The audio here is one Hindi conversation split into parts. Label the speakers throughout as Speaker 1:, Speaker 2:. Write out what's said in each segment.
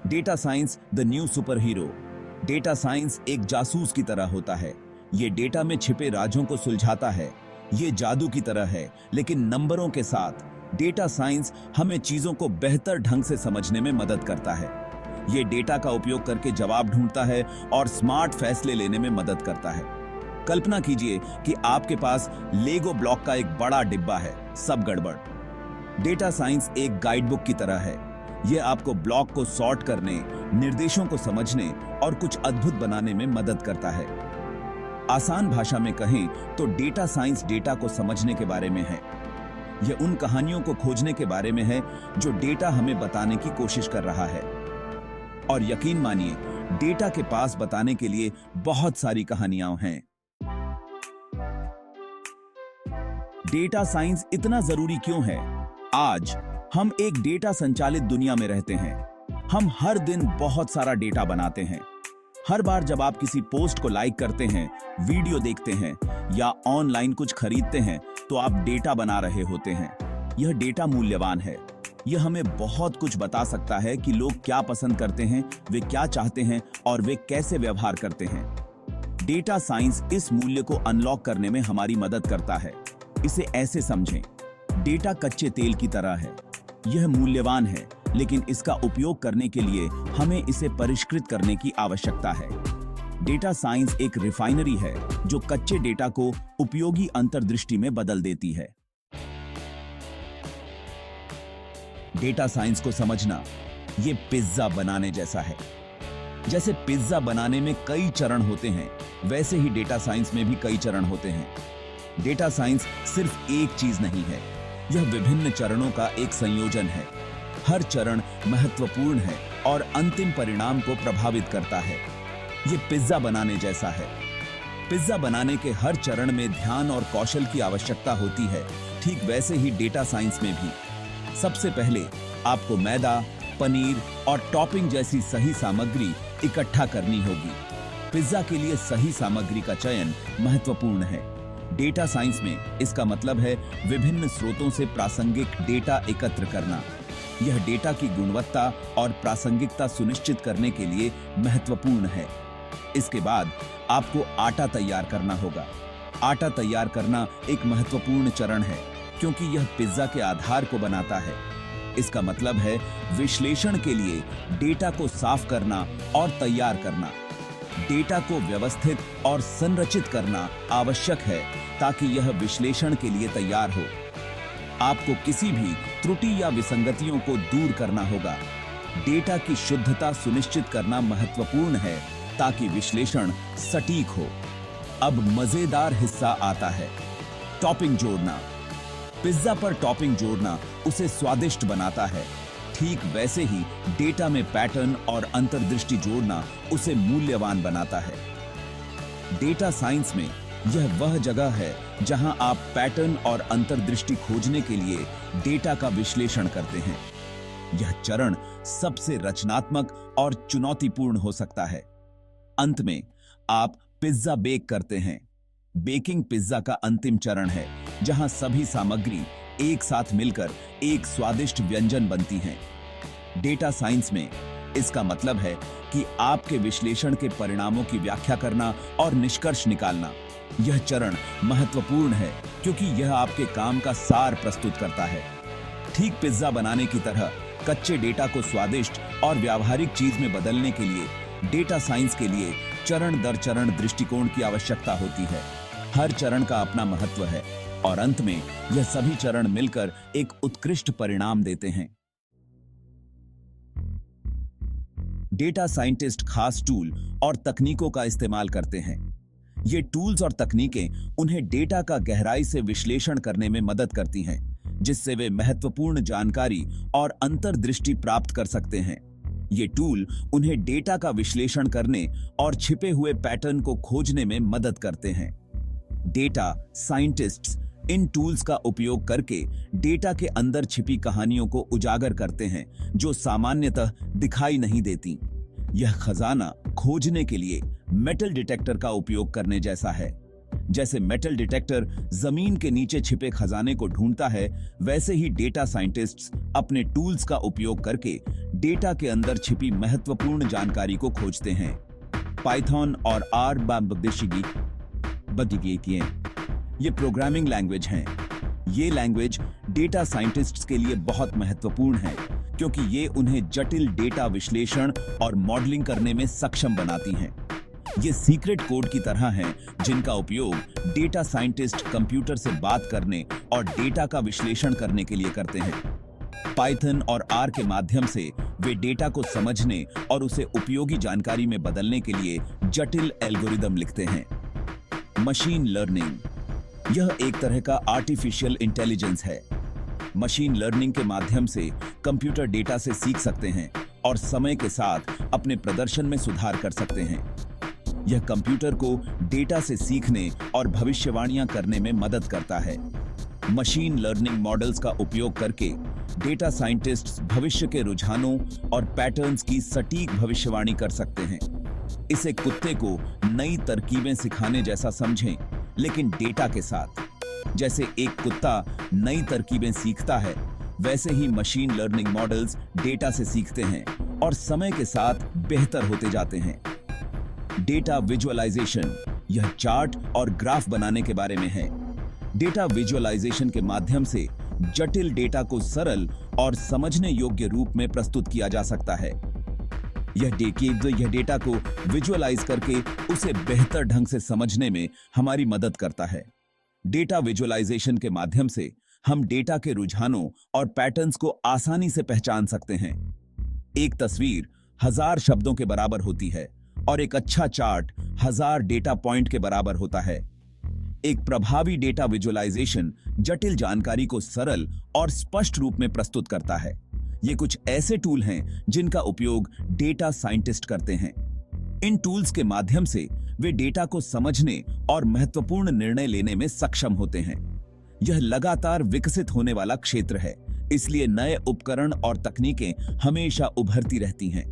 Speaker 1: Data science the new super hero. Data science एक जासूस की तरह होता है। ये डेटा में छिपे राजों को सुलझाता है। ये जादू की तरह है, लेकिन नंबरों के साथ। डेटा साइंस हमें चीजों को बेहतर ढंग से समझने में मदद करता है। ये डेटा का उपयोग करके जवाब ढूंढता है और स्मार्ट फैसले लेने में मदद करता है। कल्पना कीजिए कि आपके पास लेगो ब्लॉक का एक बड़ा डिब्बा है, सब गड़बड़। डेटा साइंस एक गाइडबुक की तरह है। यह आपको ब्लॉक को सॉर्ट करने, निर्देशों को समझने और कुछ अद्भुत बनाने में मदद करता है। आसान भाषा में कहें तो डेटा साइंस डेटा को समझने के बारे में है। यह उन कहानियों को खोजने के बारे में है जो डेटा हमें बताने की कोशिश कर रहा है। और यकीन मानिए, डेटा के पास बताने के लिए बहुत सारी कहानियां हैं। डेटा साइंस इतना जरूरी क्यों है? आज हम एक डेटा संचालित दुनिया में रहते हैं। हम हर दिन बहुत सारा डेटा बनाते हैं। हर बार जब आप किसी पोस्ट को लाइक करते हैं, वीडियो देखते हैं या ऑनलाइन कुछ खरीदते हैं, तो आप डेटा बना रहे होते हैं। यह डेटा मूल्यवान है। यह हमें बहुत कुछ बता सकता है कि लोग क्या पसंद करते हैं, वे क्या चाहते हैं और वे कैसे व्यवहार करते हैं। डेटा साइंस इस मूल्य को अनलॉक करने में हमारी मदद करता है। इसे ऐसे समझें, डेटा कच्चे तेल की तरह है। यह मूल्यवान है, लेकिन इसका उपयोग करने के लिए हमें इसे परिष्कृत करने की आवश्यकता है। डेटा साइंस एक रिफाइनरी है जो कच्चे डेटा को उपयोगी अंतर्दृष्टि में बदल देती है। डेटा साइंस को समझना ये पिज्जा बनाने जैसा है। जैसे पिज्जा बनाने में कई चरण होते हैं, वैसे ही डेटा साइंस में भी कई चरण होते हैं। डेटा साइंस सिर्फ एक चीज नहीं है, यह विभिन्न चरणों का एक संयोजन है। हर चरण महत्वपूर्ण है और अंतिम परिणाम को प्रभावित करता है। यह पिज्जा बनाने जैसा है। पिज्जा बनाने के हर चरण में ध्यान और कौशल की आवश्यकता होती है। ठीक वैसे ही डेटा साइंस में भी। सबसे पहले आपको मैदा, पनीर और टॉपिंग जैसी सही सामग्री इकट्ठा करनी होगी। पिज्जा के लिए सही सामग्री का चयन महत्वपूर्ण है। डेटा साइंस में इसका मतलब है विभिन्न स्रोतों से प्रासंगिक डेटा एकत्र करना। यह डेटा की गुणवत्ता और प्रासंगिकता सुनिश्चित करने के लिए महत्वपूर्ण है। इसके बाद आपको आटा तैयार करना होगा। आटा तैयार करना एक महत्वपूर्ण चरण है, क्योंकि यह पिज्जा के आधार को बनाता है। इसका मतलब है विश्लेषण के लिए डेटा को साफ करना और तैयार करना। डेटा को व्यवस्थित और संरचित करना आवश्यक है ताकि यह विश्लेषण के लिए तैयार हो। आपको किसी भी त्रुटि या विसंगतियों को दूर करना होगा। डेटा की शुद्धता सुनिश्चित करना महत्वपूर्ण है ताकि विश्लेषण सटीक हो। अब मजेदार हिस्सा आता है, टॉपिंग जोड़ना। पिज्जा पर टॉपिंग जोड़ना उसे स्वादिष्ट बनाता है। ठीक वैसे ही डेटा में पैटर्न और अंतर्दृष्टि जोड़ना उसे मूल्यवान बनाता है। डेटा साइंस में यह वह जगह है जहां आप पैटर्न और अंतर्दृष्टि खोजने के लिए डेटा का विश्लेषण करते हैं। यह चरण सबसे रचनात्मक और चुनौतीपूर्ण हो सकता है। अंत में आप पिज्जा बेक करते हैं। बेकिंग पिज्जा का अंतिम चरण है, जहां सभी सामग्री एक साथ मिलकर एक स्वादिष्ट व्यंजन बनती हैं। डेटा साइंस में इसका मतलब है कि आपके विश्लेषण के परिणामों की व्याख्या करना और निष्कर्ष निकालना। यह चरण महत्वपूर्ण है क्योंकि यह आपके काम का सार प्रस्तुत करता है। ठीक पिज्जा बनाने की तरह कच्चे डेटा को स्वादिष्ट और व्यावहारिक चीज में बदलने के लिए डेटा साइंस के लिए चरण दर चरण दृष्टिकोण की आवश्यकता होती है। हर चरण का अपना महत्व है और अंत में यह सभी चरण मिलकर एक उत्कृष्ट परिणाम देते हैं। डेटा साइंटिस्ट खास टूल और तकनीकों का इस्तेमाल करते हैं। ये टूल्स और तकनीकें उन्हें डेटा का गहराई से विश्लेषण करने में मदद करती हैं, जिससे वे महत्वपूर्ण जानकारी और अंतर्दृष्टि प्राप्त कर सकते हैं। ये टूल उन्हें डेटा का विश्लेषण करने और छिपे हुए पैटर्न को खोजने में मदद करते हैं। डेटा साइंटिस्ट्स इन टूल्स का उपयोग करके डेटा के अंदर छिपी कहानियों को उजागर करते हैं, जो सामान्यतः दिखाई नहीं देती। यह खजाना खोजने के लिए मेटल डिटेक्टर का उपयोग करने जैसा है। जैसे मेटल डिटेक्टर जमीन के नीचे छिपे खजाने को ढूंढता है, वैसे ही डेटा साइंटिस्ट्स अपने टूल्स का उपयोग करके डेटा के अंदर छिपी महत्वपूर्ण जानकारी को खोजते हैं। पाइथन और आर ये प्रोग्रामिंग लैंग्वेज हैं। ये लैंग्वेज डेटा साइंटिस्ट्स के लिए बहुत महत्वपूर्ण है, क्योंकि ये उन्हें जटिल डेटा विश्लेषण और मॉडलिंग करने में सक्षम बनाती हैं। ये सीक्रेट कोड की तरह हैं, जिनका उपयोग डेटा साइंटिस्ट कंप्यूटर से बात करने और डेटा का विश्लेषण करने के लिए करते हैं। पाइथन और आर के माध्यम से वे डेटा को समझने और उसे उपयोगी जानकारी में बदलने के लिए जटिल एल्गोरिदम लिखते हैं। मशीन लर्निंग यह एक तरह का आर्टिफिशियल इंटेलिजेंस है। मशीन लर्निंग के माध्यम से कंप्यूटर डेटा से सीख सकते हैं और समय के साथ अपने प्रदर्शन में सुधार कर सकते हैं। यह कंप्यूटर को डेटा से सीखने और भविष्यवाणियां करने में मदद करता है। मशीन लर्निंग मॉडल्स का उपयोग करके डेटा साइंटिस्ट्स भविष्य के रुझानों और पैटर्न्स की सटीक भविष्यवाणी कर सकते हैं। इसे कुत्ते को नई तरकीबें सिखाने जैसा समझें, लेकिन डेटा के साथ। जैसे एक कुत्ता नई तरकीबें सीखता है, वैसे ही मशीन लर्निंग मॉडल्स डेटा से सीखते हैं और समय के साथ बेहतर होते जाते हैं। डेटा विजुअलाइजेशन यह चार्ट और ग्राफ बनाने के बारे में है। डेटा विजुअलाइजेशन के माध्यम से जटिल डेटा को सरल और समझने योग्य रूप में प्रस्तुत किया जा सकता है। यह डेटा को विजुअलाइज करके उसे बेहतर ढंग से समझने में हमारी मदद करता है। डेटा विजुअलाइजेशन के माध्यम से हम डेटा के रुझानों और पैटर्न्स को आसानी से पहचान सकते हैं। एक तस्वीर 1000 शब्दों के बराबर होती है और एक अच्छा चार्ट 1000 डेटा पॉइंट के बराबर होता है। एक प्रभावी डेटा विजुअलाइजेशन जटिल जानकारी को सरल और स्पष्ट रूप में प्रस्तुत करता है। ये कुछ ऐसे टूल हैं जिनका उपयोग डेटा साइंटिस्ट करते हैं। इन टूल्स के माध्यम से वे डेटा को समझने और महत्वपूर्ण निर्णय लेने में सक्षम होते हैं। यह लगातार विकसित होने वाला क्षेत्र है, इसलिए नए उपकरण और तकनीकें हमेशा उभरती रहती हैं।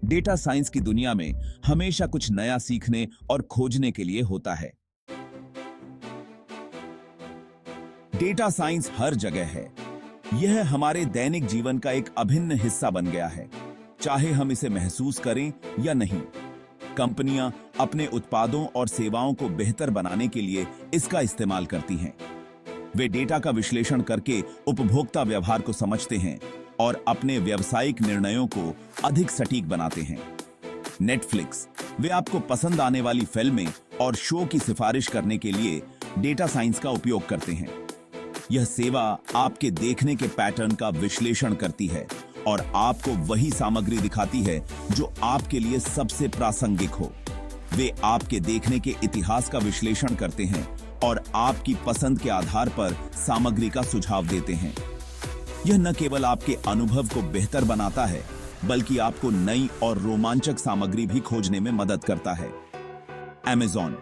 Speaker 1: डेटा साइंस की दुनिया में हमेशा कुछ नया सीखने और खोजने के लिए होता है। डेटा साइंस हर जगह है। यह हमारे दैनिक जीवन का एक अभिन्न हिस्सा बन गया है, चाहे हम इसे महसूस करें या नहीं। कंपनियां अपने उत्पादों और सेवाओं को बेहतर बनाने के लिए इसका इस्तेमाल करती हैं। वे डेटा का विश्लेषण करके उपभोक्ता व्यवहार को समझते हैं और अपने व्यावसायिक निर्णयों को अधिक सटीक बनाते हैं। नेटफ्लिक्स वे आपको पसंद आने वाली फिल्में और शो की सिफारिश करने के लिए डेटा साइंस का उपयोग करते हैं। यह सेवा आपके देखने के पैटर्न का विश्लेषण करती है और आपको वही सामग्री दिखाती है जो आपके लिए सबसे प्रासंगिक हो। वे आपके देखने के इतिहास का विश्लेषण करते हैं और आपकी पसंद के आधार पर सामग्री का सुझाव देते हैं। यह न केवल आपके अनुभव को बेहतर बनाता है, बल्कि आपको नई और रोमांचक सामग्री भी खोजने में मदद करता है। Amazon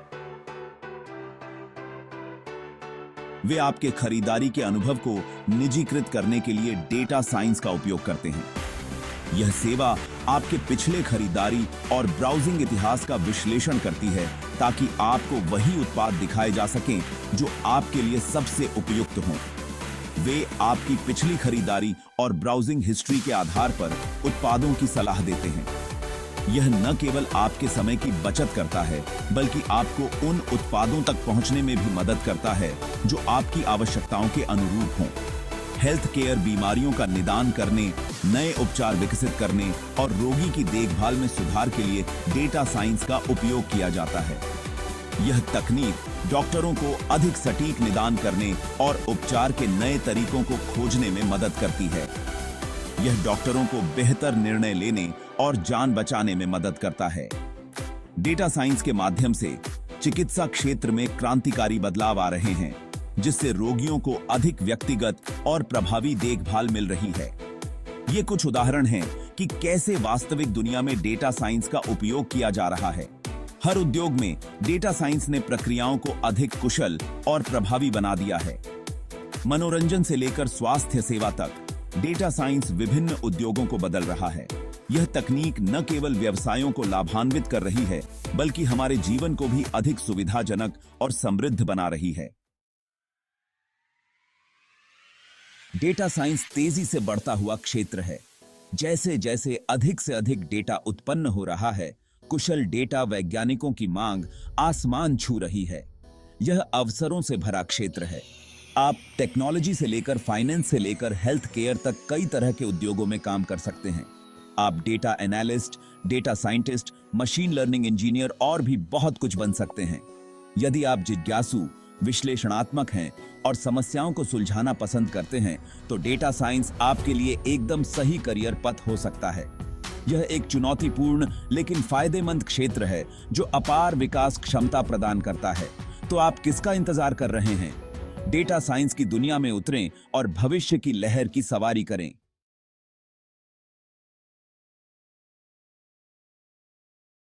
Speaker 1: वे आपके खरीदारी के अनुभव को निजीकृत करने के लिए डेटा साइंस का उपयोग करते हैं। यह सेवा आपके पिछले खरीदारी और ब्राउजिंग इतिहास का विश्लेषण करती है, ताकि आपको वही उत्पाद दिखाए जा सकें जो आपके लिए सबसे उपयुक्त हों। वे आपकी पिछली खरीदारी और ब्राउजिंग हिस्ट्री के आधार पर उत्पादों की सलाह देते हैं। यह न केवल आपके समय की बचत करता है, बल्कि आपको उन उत्पादों तक पहुंचने में भी मदद करता है जो आपकी आवश्यकताओं के अनुरूप हों। हेल्थ केयर बीमारियों का निदान करने, नए उपचार विकसित करने और रोगी की देखभाल में सुधार के लिए डेटा साइंस का उपयोग किया जाता है। यह तकनीक डॉक्टरों को अधिक सटीक निदान करने और उपचार के नए तरीकों को खोजने में मदद करती है। यह डॉक्टरों को बेहतर निर्णय लेने और जान बचाने में मदद करता है। डेटा साइंस के माध्यम से चिकित्सा क्षेत्र में क्रांतिकारी बदलाव आ रहे हैं, जिससे रोगियों को अधिक व्यक्तिगत और प्रभावी देखभाल मिल रही है। ये कुछ उदाहरण हैं कि कैसे वास्तविक दुनिया में डेटा साइंस का उपयोग किया जा रहा है। हर उद्योग में डेटा साइंस ने प्रक्रियाओं को अधिक कुशल और प्रभावी बना दिया है। मनोरंजन से लेकर स्वास्थ्य सेवा तक, डेटा साइंस विभिन्न उद्योगों को बदल रहा है। यह तकनीक न केवल व्यवसायों को लाभान्वित कर रही है, बल्कि हमारे जीवन को भी अधिक सुविधाजनक और समृद्ध बना रही है। डेटा साइंस तेजी से बढ़ता हुआ क्षेत्र है। जैसे जैसे अधिक से अधिक डेटा उत्पन्न हो रहा है, कुशल डेटा वैज्ञानिकों की मांग आसमान छू रही है। यह अवसरों से भरा क्षेत्र है। आप टेक्नोलॉजी से लेकर फाइनेंस से लेकर हेल्थ केयर तक कई तरह के उद्योगों में काम कर सकते हैं। आप data analyst, data scientist, machine learning engineer और भी बहुत कुछ बन सकते हैं। यदि आप जिज्ञासु, विश्लेषणात्मक हैं और समस्याओं को सुलझाना पसंद करते हैं, तो डेटा साइंस आपके लिए एकदम सही करियर पथ हो सकता है। यह एक चुनौतीपूर्ण लेकिन फायदेमंद क्षेत्र है जो अपार विकास क्षमता प्रदान करता है। तो आप किसका इंतजार कर रहे हैं? डेटा साइंस की दुनिया में उतरें और भविष्य की लहर की सवारी करें।